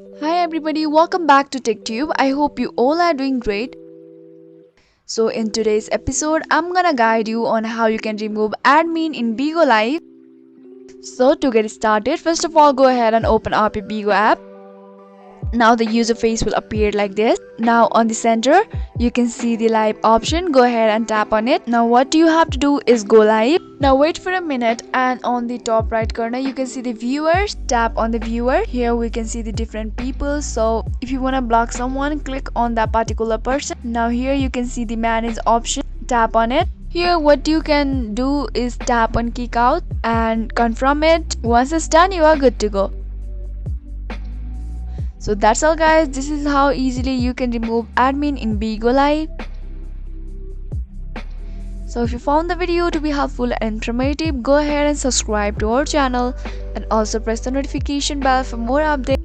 Hi everybody, welcome back to TechTube. I hope you all are doing great. So in today's episode, I'm gonna guide you on how you can remove admin in Bigo Live. So to get started, first of all, go ahead and open up your Bigo app. Now the user face will appear like this. Now on the center, you can see the live option. Go ahead and tap on it. Now what you have to do is go live. Now wait for a minute, and on the top right corner you can see the viewers. Tap on the viewer. Here we can see the different people. So if you want to block someone, click on that particular person. Now here you can see the manage option. Tap on it. Here what you can do is tap on kick out and confirm it. Once it's done, you are good to go. So that's all guys, this is how easily you can remove admin in Bigo Live. So if you found the video to be helpful and informative, go ahead and subscribe to our channel and also press the notification bell for more updates.